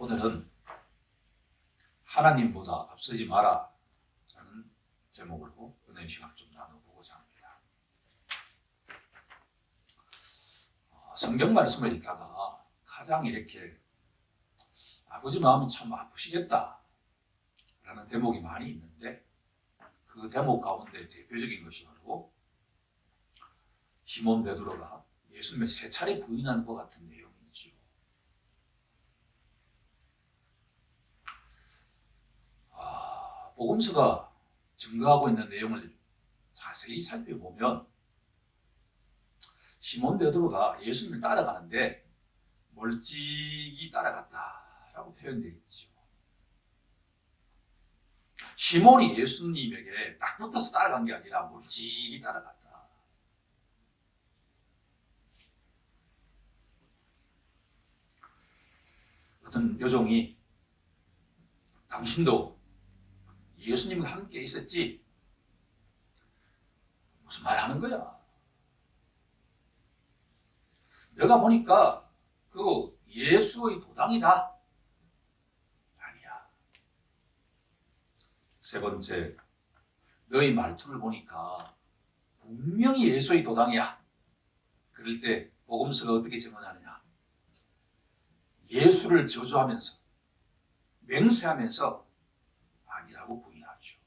오늘은 하나님보다 앞서지 마라 라는 제목으로 은혜의 시간을 좀 나눠보고자 합니다. 성경 말씀을 읽다가 가장 이렇게 아버지 마음이 참 아프시겠다 라는 대목이 많이 있는데, 그 대목 가운데 대표적인 것이 바로 시몬 베드로가 예수님을 세 차례 부인하는 것 같은 내용이죠. 복음서가 증거하고 있는 내용을 자세히 살펴보면 시몬 베드로가 예수님을 따라가는데 멀찍이 따라갔다라고 표현되어 있죠. 시몬이 예수님에게 딱 붙어서 따라간 게 아니라 멀찍이 따라갔다. 어떤 여종이 당신도 예수님과 함께 있었지? 무슨 말 하는 거야? 내가 보니까 그거 예수의 도당이다. 아니야. 세 번째, 너희 말투를 보니까 분명히 예수의 도당이야. 그럴 때 복음서가 어떻게 증언하느냐? 예수를 저주하면서 맹세하면서 아니라고 부인하죠.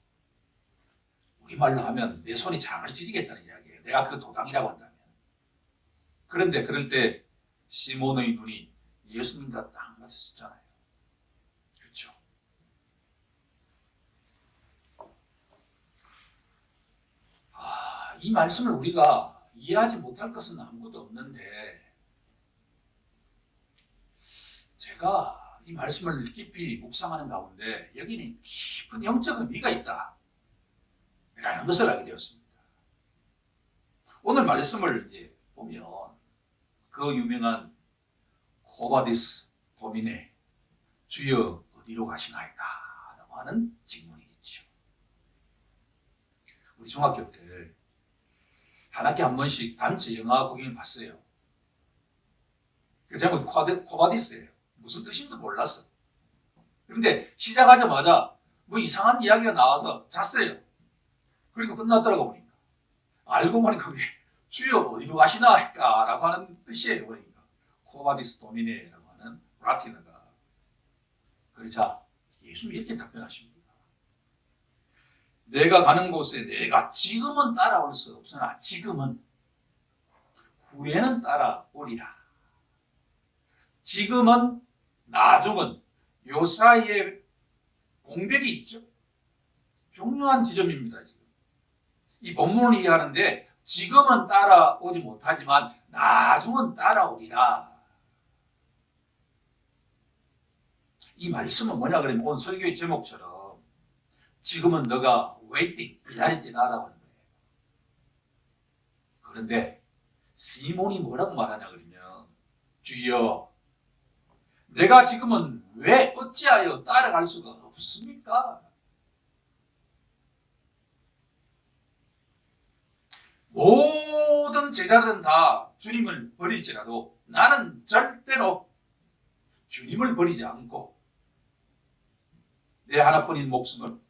우리말로 하면 내 손이 장을 찢기겠다는 이야기예요. 내가 그 도당이라고 한다면. 그런데 그럴 때 시몬의 눈이 예수님과 딱 맞았잖아요. 그렇죠? 이 말씀을 우리가 이해하지 못할 것은 아무것도 없는데, 제가 이 말씀을 깊이 묵상하는 가운데 여기는 깊은 영적 의미가 있다 라는 것을 알게 되었습니다. 오늘 말씀을 이제 보면 그 유명한 코바디스 도미네, 주여 어디로 가시나이까 라고 하는 질문이 있죠. 우리 중학교 때 한 학기에 한 번씩 단체 영화 공연을 봤어요. 그 제목이 코바디스예요. 무슨 뜻인지 몰랐어. 그런데 시작하자마자 뭐 이상한 이야기가 나와서 잤어요. 그리고 끝났더라고 보니까. 알고 보니까 그게 주여 어디로 가시나이까 라고 하는 뜻이에요. 보니까 코바디스 도미네라고 하는 라틴어가. 그러자 예수님이 이렇게 답변하십니다. 내가 가는 곳에 내가 지금은 따라올 수 없으나 지금은 후에는 따라오리라. 지금은 나중은 요 사이에 공백이 있죠. 중요한 지점입니다. 지금 이 본문을 이해하는데 지금은 따라오지 못하지만 나중은 따라오리라. 이 말씀은 뭐냐 그러면 오늘 설교의 제목처럼 지금은 너가 waiting, 기다릴 때다라고 하는 거예요. 그런데 시몬이 뭐라고 말하냐 그러면 주여 내가 지금은 왜 어찌하여 따라갈 수가 없습니까? 모든 제자들은 다 주님을 버릴지라도 나는 절대로 주님을 버리지 않고 내 하나뿐인 목숨을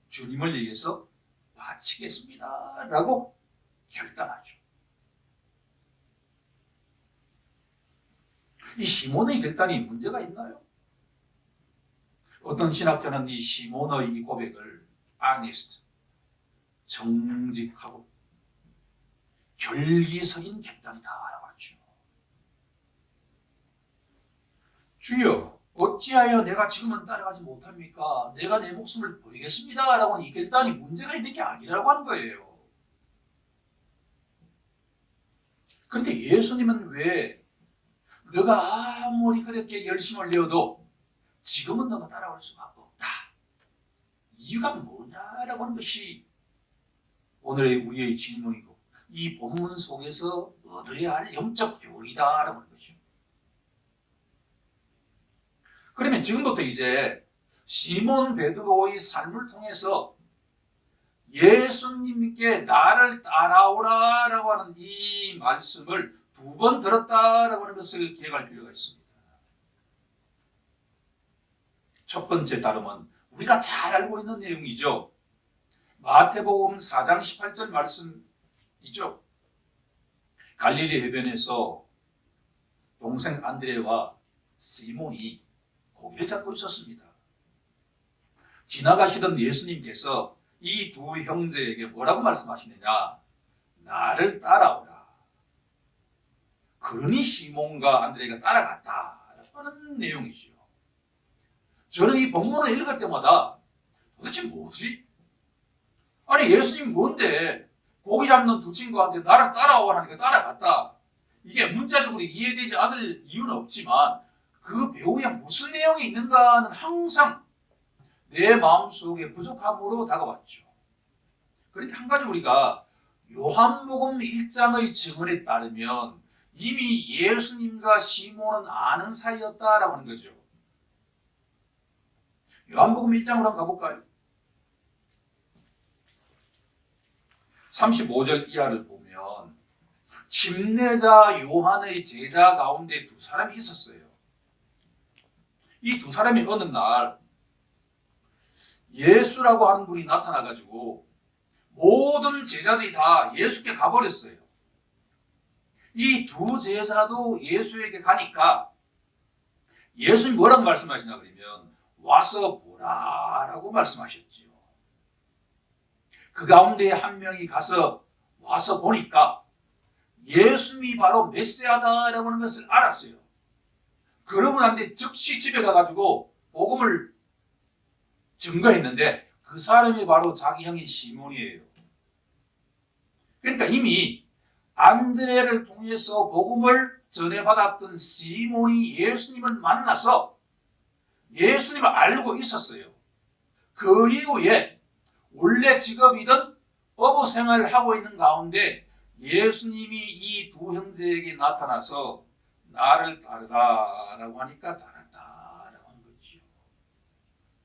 주님을 위해서 바치겠습니다 라고 결단하죠. 이 시몬의 결단이 문제가 있나요? 어떤 신학자는 이 시몬의 이 고백을 honest, 정직하고 결기서인 결단이다 라고 하죠. 주여 어찌하여 내가 지금은 따라가지 못합니까? 내가 내 목숨을 버리겠습니다 라고 하는 이 결단이 문제가 있는 게 아니라고 하는 거예요. 그런데 예수님은 왜 너가 아무리 그렇게 열심을 내어도 지금은 너가 따라올 수밖에 없다. 이유가 뭐냐라고 하는 것이 오늘의 우리의 질문이고 이 본문 속에서 얻어야 할 영적 교리다라고 하는 것이죠. 그러면 지금부터 이제 시몬 베드로의 삶을 통해서 예수님께 나를 따라오라라고 하는 이 말씀을 두 번 들었다라고 하는 것을 기억할 필요가 있습니다. 첫 번째 따름은 우리가 잘 알고 있는 내용이죠. 마태복음 4장 18절 말씀이죠. 갈릴리 해변에서 동생 안드레와 시몬이 고기를 잡고 있었습니다. 지나가시던 예수님께서 이 두 형제에게 뭐라고 말씀하시느냐? 나를 따라오라. 그러니 시몬과 안드레가 따라갔다라는 내용이지요. 저는 이 본문을 읽을 때마다 도대체 뭐지? 아니 예수님 뭔데 고기 잡는 두 친구한테 나를 따라오라니까 따라갔다. 이게 문자적으로 이해되지 않을 이유는 없지만 그 배우에 무슨 내용이 있는가는 항상 내 마음속에 부족함으로 다가왔죠. 그런데 한 가지 우리가 요한복음 1장의 증언에 따르면 이미 예수님과 시몬은 아는 사이였다라고 하는 거죠. 요한복음 1장으로 한번 가볼까요? 35절 이하를 보면 침례자 요한의 제자 가운데 두 사람이 있었어요. 이 두 사람이 어느 날 예수라고 하는 분이 나타나가지고 모든 제자들이 다 예수께 가버렸어요. 이 두 제자도 예수에게 가니까 예수님이 뭐라고 말씀하시냐 그러면 와서 보라라고 말씀하셨지요. 그 가운데 한 명이 와서 보니까 예수님이 바로 메시아다라고 하는 것을 알았어요. 그러고 난 뒤에 즉시 집에 가가지고 복음을 증거했는데 그 사람이 바로 자기 형인 시몬이에요. 그러니까 이미 안드레를 통해서 복음을 전해받았던 시몬이 예수님을 만나서 예수님을 알고 있었어요. 그 이후에 원래 직업이든 어부 생활을 하고 있는 가운데 예수님이 이 두 형제에게 나타나서 나를 따르라라고 하니까 따랐다라고 한 거죠.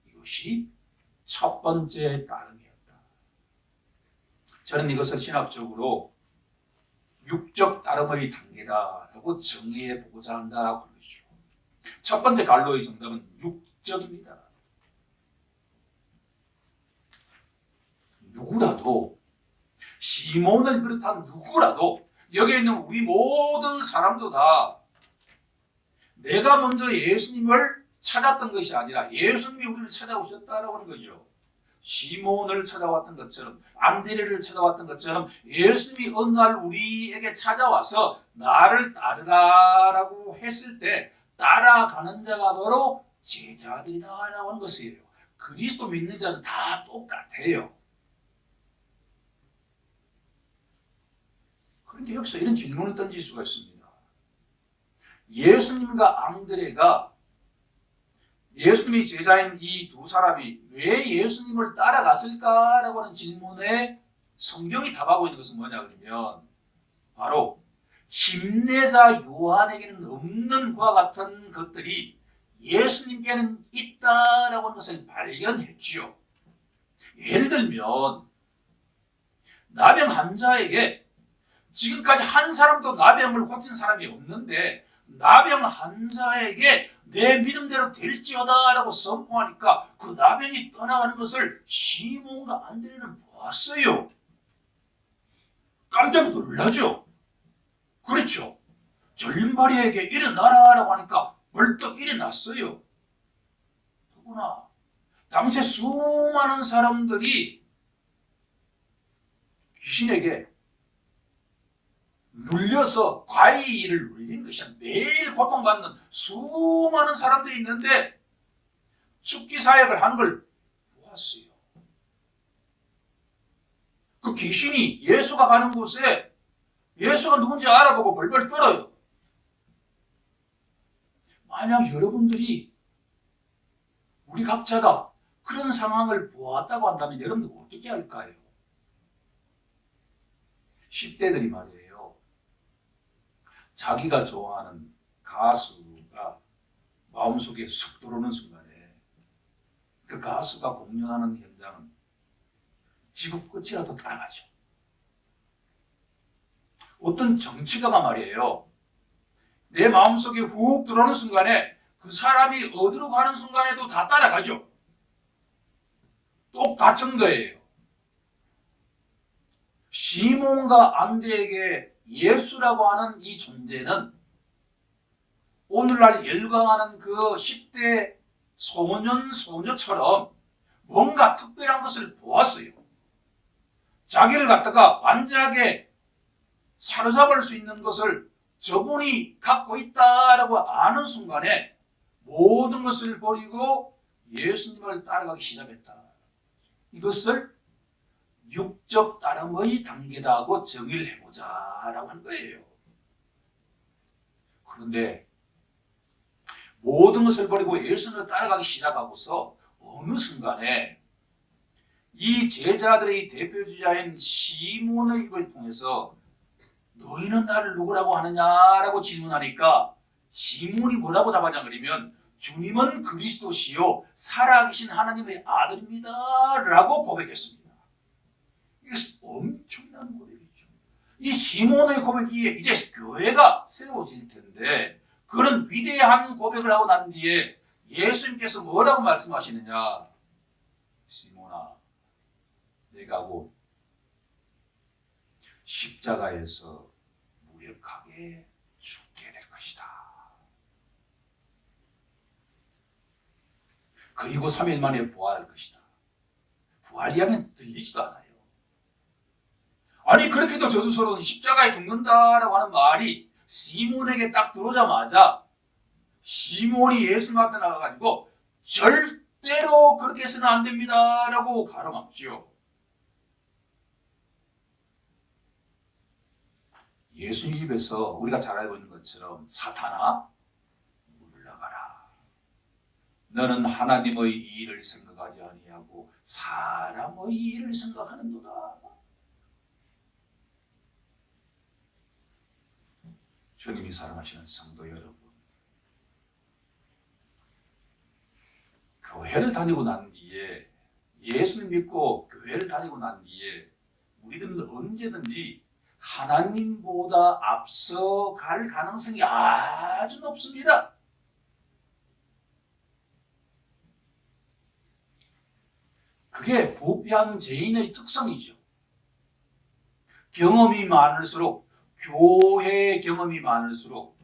이것이 첫 번째 따름이었다. 저는 이것을 신학적으로 육적 따름의 단계다라고 정의해 보고자 한다라고 한 것이죠. 첫 번째 갈로의 정답은 육적입니다. 누구라도 시몬을 비롯한 누구라도 여기에 있는 우리 모든 사람도 다 내가 먼저 예수님을 찾았던 것이 아니라 예수님이 우리를 찾아오셨다라고 하는 거죠. 시몬을 찾아왔던 것처럼 안드레를 찾아왔던 것처럼 예수님이 어느 날 우리에게 찾아와서 나를 따르라라고 했을 때 따라가는 자가 바로 제자들이다라고 하는 것이에요. 그리스도 믿는 자는 다 똑같아요. 그런데 여기서 이런 질문을 던질 수가 있습니다. 예수님과 안드레가 예수님의 제자인 이 두 사람이 왜 예수님을 따라갔을까라고 하는 질문에 성경이 답하고 있는 것은 뭐냐 그러면 바로 침례자 요한에게는 없는 것과 같은 것들이 예수님께는 있다라고 하는 것을 발견했죠. 예를 들면 나병 환자에게 지금까지 한 사람도 나병을 고친 사람이 없는데 나병 환자에게 내 믿음대로 될지어다라고 선포하니까 그 나병이 떠나가는 것을 시몬과 안드레는 보았어요. 깜짝 놀라죠. 그렇죠. 절림발이에게 일어나라라고 하니까 벌떡 일어났어요. 더구나 당시에 수많은 사람들이 귀신에게 눌려서 과일을 눌린 것이 매일 고통받는 수많은 사람들이 있는데 죽기 사역을 하는 걸 보았어요. 그 귀신이 예수가 가는 곳에 예수가 누군지 알아보고 벌벌 떨어요. 만약 여러분들이 우리 각자가 그런 상황을 보았다고 한다면 여러분들 어떻게 할까요? 10대들이 말이에요. 자기가 좋아하는 가수가 마음속에 쑥 들어오는 순간에 그 가수가 공연하는 현장은 지구 끝이라도 따라가죠. 어떤 정치가가 말이에요. 내 마음속에 훅 들어오는 순간에 그 사람이 어디로 가는 순간에도 다 따라가죠. 똑같은 거예요. 시몬과 안드레에게 예수라고 하는 이 존재는 오늘날 열광하는 그 10대 소년, 소녀처럼 뭔가 특별한 것을 보았어요. 자기를 갖다가 완전하게 사로잡을 수 있는 것을 저분이 갖고 있다라고 아는 순간에 모든 것을 버리고 예수님을 따라가기 시작했다. 이것을 육적 따름의 단계다 하고 정의를 해보자라고 한 거예요. 그런데 모든 것을 버리고 예수님을 따라가기 시작하고서 어느 순간에 이 제자들의 대표주자인 시몬의 입을 통해서 너희는 나를 누구라고 하느냐라고 질문하니까 시몬이 뭐라고 답하냐 그러면 주님은 그리스도시요 살아계신 하나님의 아들입니다 라고 고백했습니다. 이게 엄청난 고백이죠. 이 시몬의 고백이 이제 교회가 세워질 텐데 그런 위대한 고백을 하고 난 뒤에 예수님께서 뭐라고 말씀하시느냐. 시몬아, 내가 곧 십자가에서 무력하게 죽게 될 것이다. 그리고 3일 만에 부활할 것이다. 부활 이야기는 들리지도 않아요. 아니 그렇게도 저주스러운 십자가에 죽는다라고 하는 말이 시몬에게 딱 들어오자마자 시몬이 예수님 앞에 나가가지고 절대로 그렇게 해서는 안 됩니다 라고 가로막죠. 예수님 입에서 우리가 잘 알고 있는 것처럼 사탄아 물러가라. 너는 하나님의 일을 생각하지 아니하고 사람의 일을 생각하는도다. 주님이 사랑하시는 성도 여러분, 교회를 다니고 난 뒤에 예수님 믿고 교회를 다니고 난 뒤에 우리들은 언제든지 하나님보다 앞서 갈 가능성이 아주 높습니다. 그게 부패한 죄인의 특성이죠. 경험이 많을수록 교회의 경험이 많을수록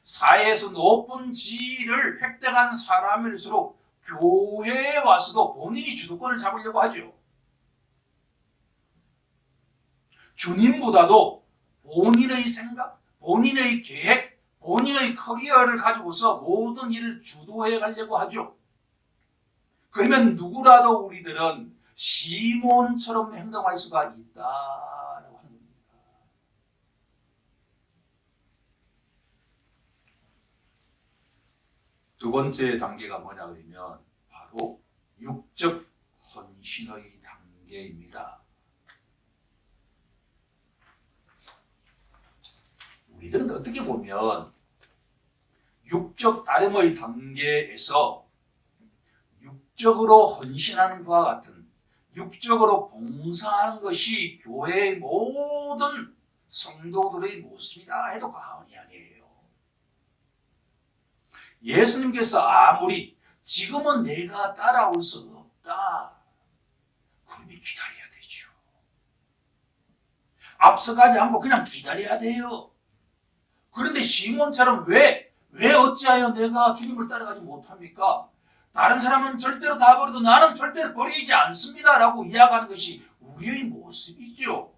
사회에서 높은 지위를 획득한 사람일수록 교회에 와서도 본인이 주도권을 잡으려고 하죠. 주님보다도 본인의 생각, 본인의 계획, 본인의 커리어를 가지고서 모든 일을 주도해 가려고 하죠. 그러면 누구라도 우리들은 시몬처럼 행동할 수가 있다라고 하는 겁니다. 두 번째 단계가 뭐냐 그러면 바로 육적 헌신의 단계입니다. 우리들은 어떻게 보면 육적 따름의 단계에서 육적으로 헌신하는 것과 같은 육적으로 봉사하는 것이 교회의 모든 성도들의 모습이다 해도 과언이 아니에요. 예수님께서 아무리 지금은 내가 따라올 수 없다. 그러면 기다려야 되죠. 앞서가지 않고 그냥 기다려야 돼요. 그런데 시몬처럼 왜 어찌하여 내가 주님을 따라가지 못합니까? 다른 사람은 절대로 다 버려도 나는 절대로 버리지 않습니다 라고 이야기하는 것이 우리의 모습이죠.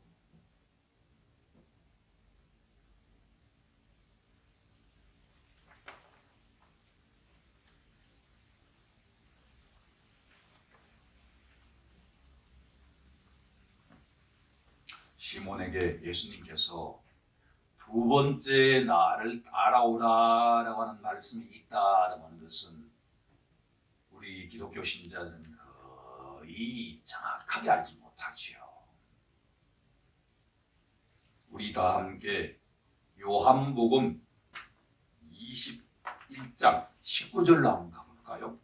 시몬에게 예수님께서 두 번째 나를 따라오라라고 하는 말씀이 있다라고 하는 것은 우리 기독교 신자들은 거의 정확하게 알지 못하지요. 우리 다 함께 요한복음 21장 19절로 한번 가볼까요?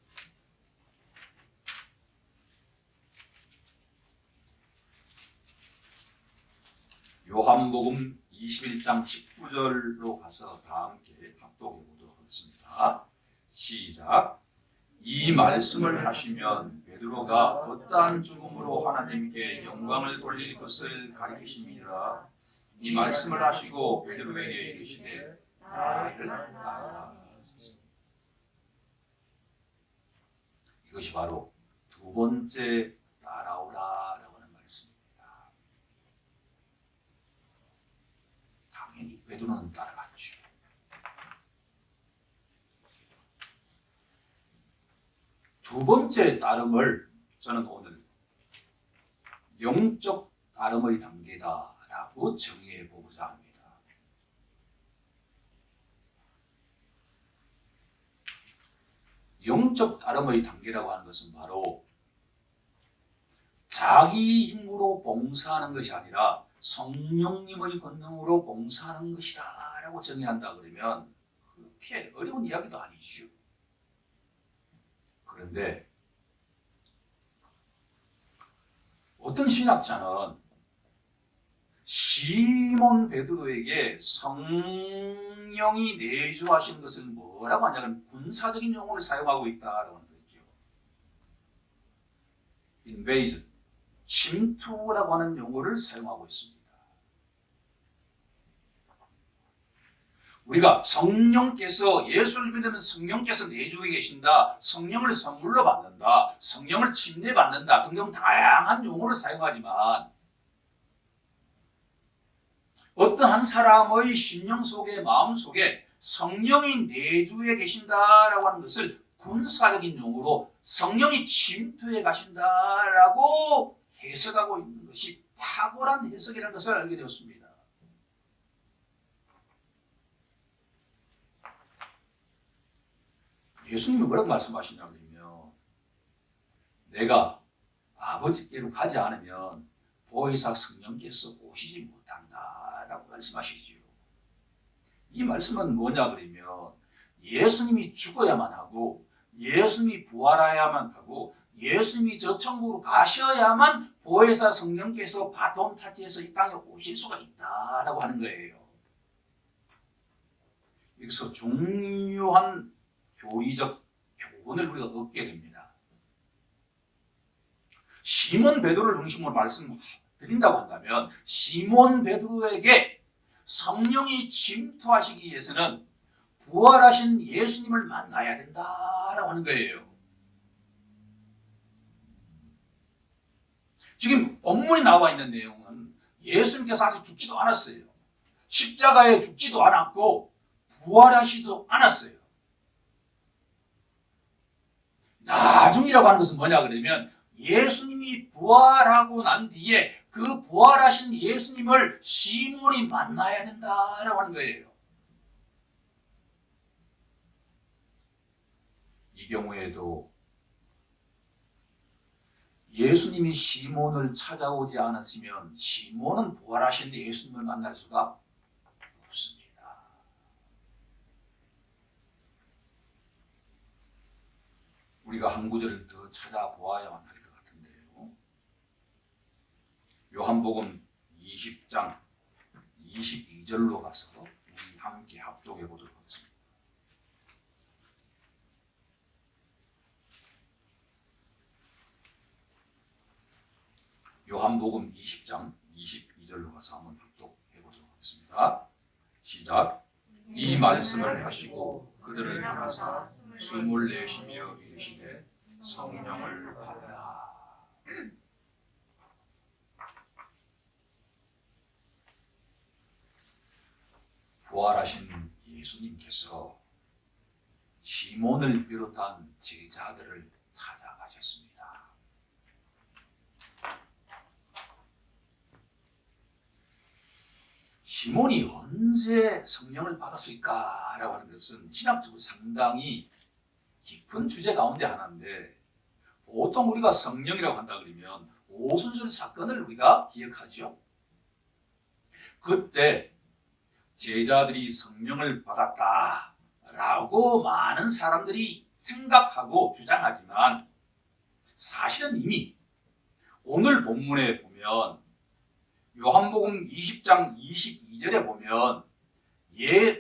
요한복음 21장 19절로 가서 다 함께 합독해 보도록 하겠습니다. 시작. 이 말씀을 하시면 베드로가 어떠한 죽음으로 하나님께 영광을 돌릴 것을 가리키십니다. 이 말씀을 하시고 베드로에게 이르시되 나를 따르라. 이것이 바로 두 번째 따라오라라고 하는 말씀입니다. 당연히 베드로는 따라갔죠. 두 번째 따름을 저는 오늘 영적 따름의 단계다라고 정의해 보고자 합니다. 영적 따름의 단계라고 하는 것은 바로 자기 힘으로 봉사하는 것이 아니라 성령님의 권능으로 봉사하는 것이다 라고 정의한다 그러면 그렇게 어려운 이야기도 아니죠. 그런데 어떤 신학자는 시몬 베드로에게 성령이 내주하신 것을 뭐라고 하냐면 군사적인 용어를 사용하고 있다라고 하는 거죠. invasion, 침투라고 하는 용어를 사용하고 있습니다. 우리가 성령께서 예수를 믿으면 성령께서 내주에 계신다, 성령을 선물로 받는다, 성령을 침례받는다 등등 다양한 용어를 사용하지만 어떤 한 사람의 심령 속에 마음 속에 성령이 내주에 계신다라고 하는 것을 군사적인 용어로 성령이 침투해 가신다라고 해석하고 있는 것이 탁월한 해석이라는 것을 알게 되었습니다. 예수님이 뭐라고 말씀하시냐면 내가 아버지께로 가지 않으면 보혜사 성령께서 오시지 못한다라고 말씀하시지요. 이 말씀은 뭐냐 그러면 예수님이 죽어야만 하고 예수님이 부활해야만 하고 예수님이 저 천국으로 가셔야만 보혜사 성령께서 바톤 타지에서 이 땅에 오실 수가 있다라고 하는 거예요. 여기서 중요한 교리적 교훈을 우리가 얻게 됩니다. 시몬 베드로를 중심으로 말씀드린다고 한다면 시몬 베드로에게 성령이 침투하시기 위해서는 부활하신 예수님을 만나야 된다라고 하는 거예요. 지금 본문이 나와 있는 내용은 예수님께서 아직 죽지도 않았어요. 십자가에 죽지도 않았고 부활하시지도 않았어요. 나중이라고 하는 것은 뭐냐 그러면 예수님이 부활하고 난 뒤에 그 부활하신 예수님을 시몬이 만나야 된다라고 하는 거예요. 이 경우에도 예수님이 시몬을 찾아오지 않았으면 시몬은 부활하신 예수님을 만날 수가 없습니다. 우리가 한 구절을 더 찾아보아야만 할 것 같은데요. 요한복음 20장 22절로 가서 우리 함께 합독해 보도록 하겠습니다. 요한복음 20장 22절로 가서 한번 합독해 보도록 하겠습니다. 시작. 이 말씀을 하시고 그들을 향하사 숨을 내쉬며 이르시되 성령을 받으라. 부활하신 예수님께서 시몬을 비롯한 제자들을 찾아가셨습니다. 시몬이 언제 성령을 받았을까라고 하는 것은 신학적으로 상당히 깊은 주제 가운데 하나인데, 보통 우리가 성령이라고 한다 그러면 오순절 사건을 우리가 기억하죠. 그때 제자들이 성령을 받았다라고 많은 사람들이 생각하고 주장하지만 사실은 이미 오늘 본문에 보면 요한복음 20장 22절에 보면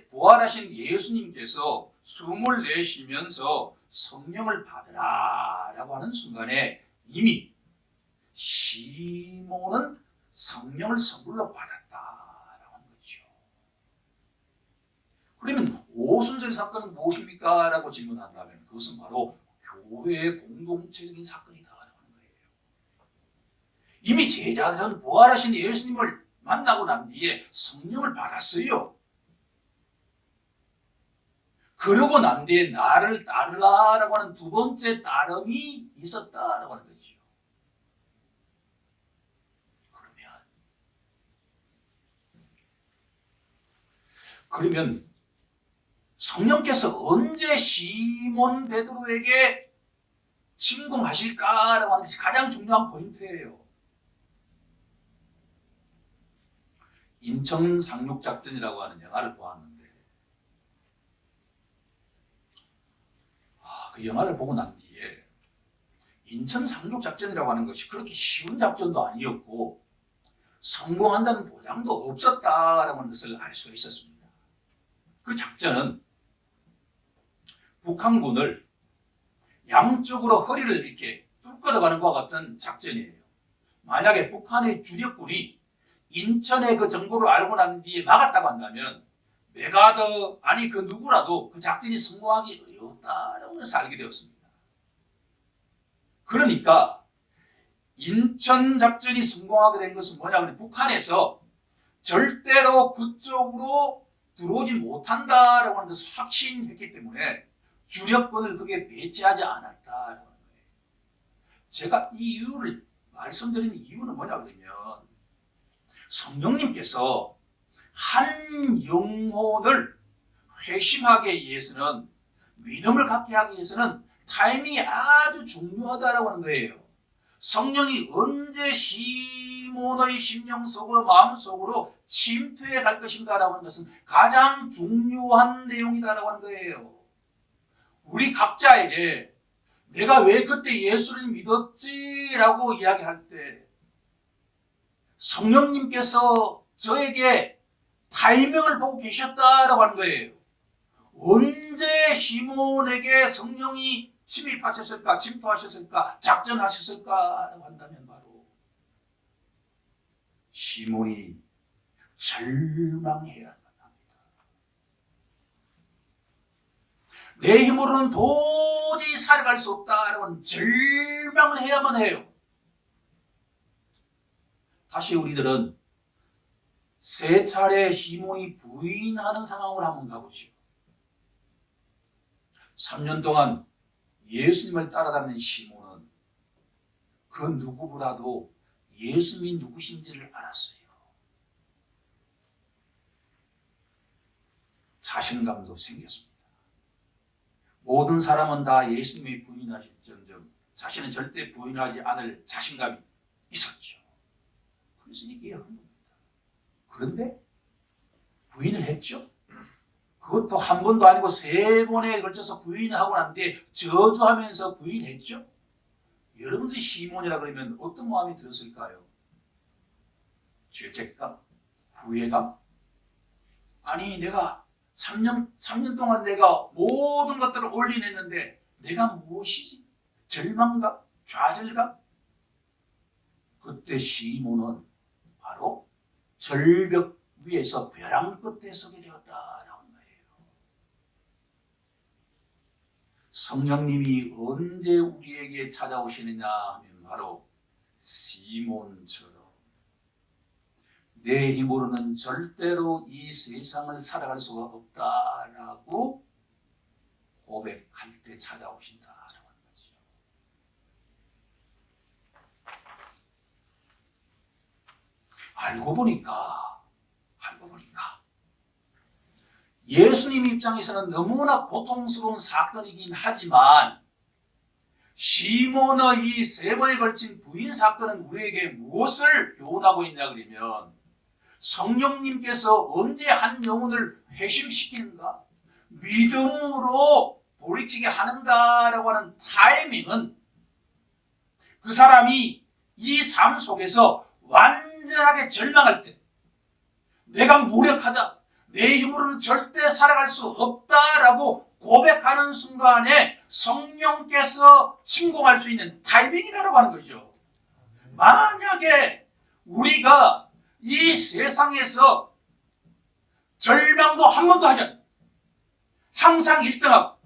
부활하신 예수님께서 숨을 내쉬면서 성령을 받으라 라고 하는 순간에 이미 시몬은 성령을 선물로 받았다라고 하는 거죠. 그러면 오순절 사건은 무엇입니까? 라고 질문한다면 그것은 바로 교회의 공동체적인 사건이다라고 하는 거예요. 이미 제자들은 부활하신 예수님을 만나고 난 뒤에 성령을 받았어요. 그러고 난 뒤에 나를 따르라라고 하는 두 번째 따름이 있었다라고 하는 거죠. 그러면 성령께서 언제 시몬 베드로에게 침공하실까라고 하는 것이 가장 중요한 포인트예요. 인천 상륙작전이라고 하는 영화를 보았는데 그 영화를 보고 난 뒤에 인천 상륙작전이라고 하는 것이 그렇게 쉬운 작전도 아니었고 성공한다는 보장도 없었다라고 하는 것을 알 수가 있었습니다. 그 작전은 북한군을 양쪽으로 허리를 이렇게 뚫고 들어가는 것과 같은 작전이에요. 만약에 북한의 주력군이 인천의 그 정보를 알고 난 뒤에 막았다고 한다면 메가더 아니 그 누구라도 그 작전이 성공하기 어렵다라고 해서 알게 되었습니다. 그러니까 인천 작전이 성공하게 된 것은 뭐냐면 북한에서 절대로 그쪽으로 들어오지 못한다라고 하는 것을 확신했기 때문에 주력군을 그게 배치하지 않았다라고 하는 거예요. 제가 이 이유를 말씀드리는 이유는 뭐냐 그러면 성령님께서 한 영혼을 회심하기 위해서는 믿음을 갖게 하기 위해서는 타이밍이 아주 중요하다라고 하는 거예요. 성령이 언제 시몬의 심령 속으로 마음 속으로 침투해 갈 것인가라고 하는 것은 가장 중요한 내용이다라고 하는 거예요. 우리 각자에게 내가 왜 그때 예수를 믿었지라고 이야기할 때 성령님께서 저에게 타이밍을 보고 계셨다라고 하는 거예요. 언제 시몬에게 성령이 침입하셨을까, 침투하셨을까, 작전하셨을까라고 한다면 바로 시몬이 절망해야 합니다. 내 힘으로는 도저히 살아갈 수 없다라고 하는 절망을 해야만 해요. 다시 우리들은 세 차례 시몬이 부인하는 상황을 한번 가보죠. 3년 동안 예수님을 따라다니는 시몬은 그 누구보다도 예수님이 누구신지를 알았어요. 자신감도 생겼습니다. 모든 사람은 다 예수님이 부인하실지언정 자신은 절대 부인하지 않을 자신감이 있었죠. 그래서 얘기한 겁니다. 그런데 부인을 했죠. 그것도 한 번도 아니고 3번에 걸쳐서 부인하고 난 뒤에 저주하면서 부인했죠. 여러분들이 시몬이라 그러면 어떤 마음이 들었을까요? 죄책감? 후회감? 아니 내가 3년 동안 내가 모든 것들을 올인했는데 내가 무엇이지? 절망감? 좌절감? 그때 시몬은 바로 절벽 위에서 벼랑 끝에 서게 되었다라는 거예요. 성령님이 언제 우리에게 찾아오시느냐 하면 바로 시몬처럼 내 힘으로는 절대로 이 세상을 살아갈 수가 없다라고 고백할 때 찾아오신다라고 하는 거죠. 알고 보니까 예수님 입장에서는 너무나 고통스러운 사건이긴 하지만 시몬의 이 3번에 걸친 부인 사건은 우리에게 무엇을 교훈하고 있냐 그러면 성령님께서 언제 한 영혼을 회심시키는가 믿음으로 돌이키게 하는가라고 하는 타이밍은 그 사람이 이 삶 속에서 완전하게 절망할 때 내가 무력하다 내 힘으로는 절대 살아갈 수 없다라고 고백하는 순간에 성령께서 침공할 수 있는 타이밍이라고 하는 거죠. 만약에 우리가 이 세상에서 절망도 한 번도 하지 않고 항상 1등하고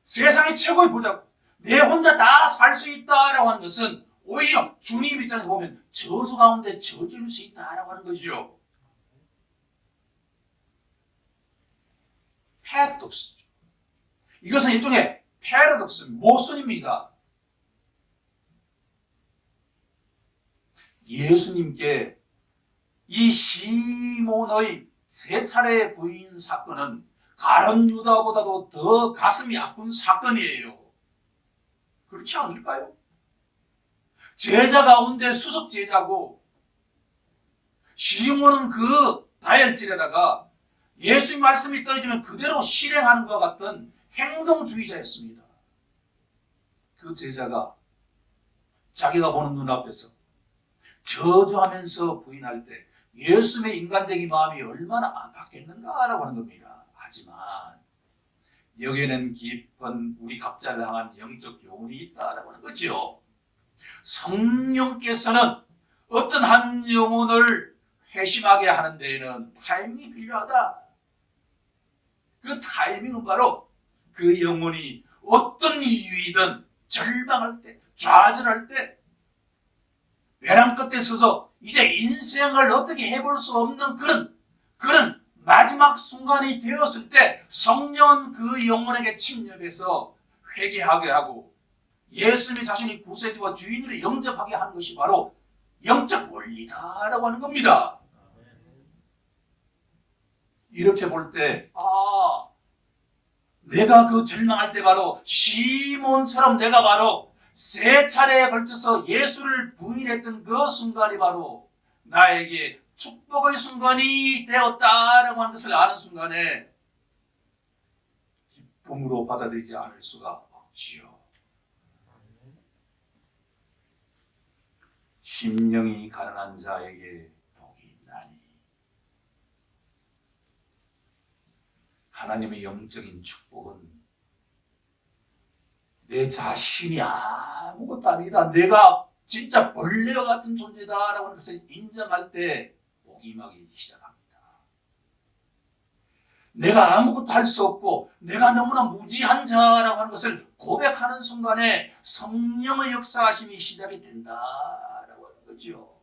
세상의 최고의 부자고 내 혼자 다 살 수 있다라고 하는 것은 오히려 주님 입장에서 보면 저주 가운데 저지를 수 있다라고 하는 거죠. 패러독스죠. 이것은 일종의 패러독스, 모순입니다. 예수님께 이 시몬의 세 차례 부인 사건은 가룟 유다보다도 더 가슴이 아픈 사건이에요. 그렇지 않을까요? 제자 가운데 수석 제자고 시몬은 그 다혈질에다가 예수의 말씀이 떨어지면 그대로 실행하는 것과 같은 행동주의자였습니다. 그 제자가 자기가 보는 눈앞에서 저주하면서 부인할 때 예수님의 인간적인 마음이 얼마나 아팠겠는가라고 하는 겁니다. 하지만 여기에는 깊은 우리 각자를 향한 영적 교훈이 있다라고 하는 거죠. 성령께서는 어떤 한 영혼을 회심하게 하는 데에는 타이밍이 필요하다. 그 타이밍은 바로 그 영혼이 어떤 이유이든 절망할 때, 좌절할 때, 벼랑 끝에 서서 이제 인생을 어떻게 해볼 수 없는 그런 마지막 순간이 되었을 때 성령은 그 영혼에게 침략해서 회개하게 하고 예수님이 자신이 구세주와 주인으로 영접하게 하는 것이 바로 영적 원리다라고 하는 겁니다. 이렇게 볼 때 내가 그 절망할 때 바로 시몬처럼 내가 바로 세 차례에 걸쳐서 예수를 부인했던 그 순간이 바로 나에게 축복의 순간이 되었다라고 하는 것을 아는 순간에 기쁨으로 받아들이지 않을 수가 없지요. 심령이 가난한 자에게 복이 있나니 하나님의 영적인 축복은 내 자신이 아무것도 아니다. 내가 진짜 벌레와 같은 존재다라고 하는 것을 인정할 때 복이 임하기 시작합니다. 내가 아무것도 할 수 없고 내가 너무나 무지한 자라고 하는 것을 고백하는 순간에 성령의 역사하심이 시작이 된다라고 하는 거죠.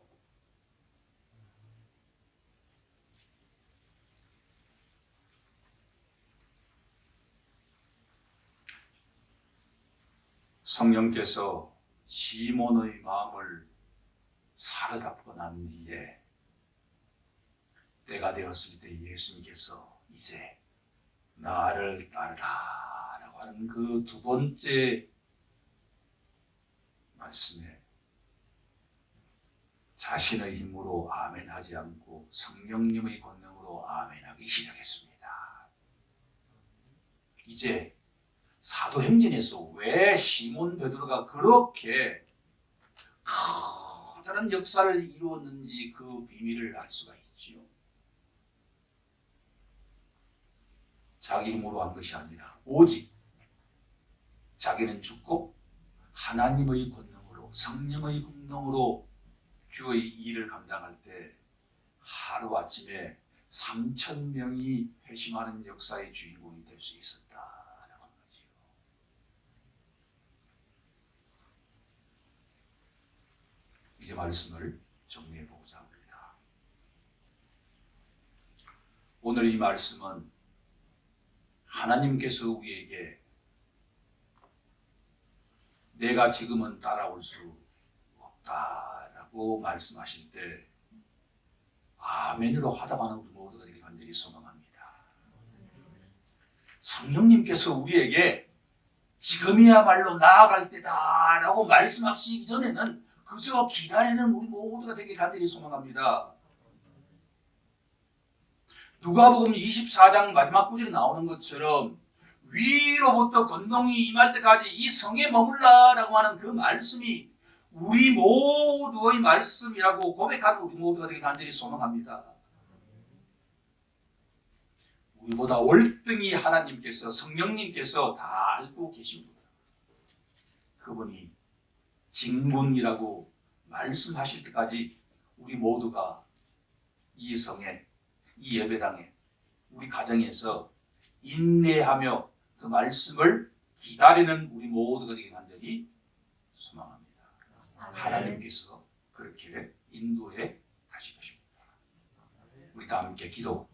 성령께서 시몬의 마음을 사로잡고 난 뒤에 때가 되었을 때 예수님께서 이제 나를 따르라 라고 하는 그 두 번째 말씀에 자신의 힘으로 아멘하지 않고 성령님의 권능으로 아멘하기 시작했습니다. 이제 사도행전에서 왜 시몬 베드로가 그렇게 커다란 역사를 이루었는지 그 비밀을 알 수가 있지요. 자기 힘으로 한 것이 아니라 오직 자기는 죽고 하나님의 권능으로 성령의 권능으로 주의 일을 감당할 때 하루아침에 3,000명이 회심하는 역사의 주인공이 될 수 있었다. 이제 말씀을 정리해 보고자 합니다. 오늘 이 말씀은 하나님께서 우리에게 내가 지금은 따라올 수 없다라고 말씀하실 때 아멘으로 화답하는 우리 모두가 되길 간절히 소망합니다. 성령님께서 우리에게 지금이야말로 나아갈 때다라고 말씀하시기 전에는 그저 기다리는 우리 모두가 되길 간절히 소망합니다. 누가복음 24장 마지막 구절에 나오는 것처럼 위로부터 권능이 임할 때까지 이 성에 머물라라고 하는 그 말씀이 우리 모두의 말씀이라고 고백하는 우리 모두가 되길 간절히 소망합니다. 우리보다 월등히 하나님께서 성령님께서 다 알고 계십니다. 그분이 직문이라고 말씀하실 때까지 우리 모두가 이 성에, 이 예배당에, 우리 가정에서 인내하며 그 말씀을 기다리는 우리 모두가 되길 간절히 소망합니다. 하나님께서 그렇게 인도해 가실 것입니다. 우리 다 함께 기도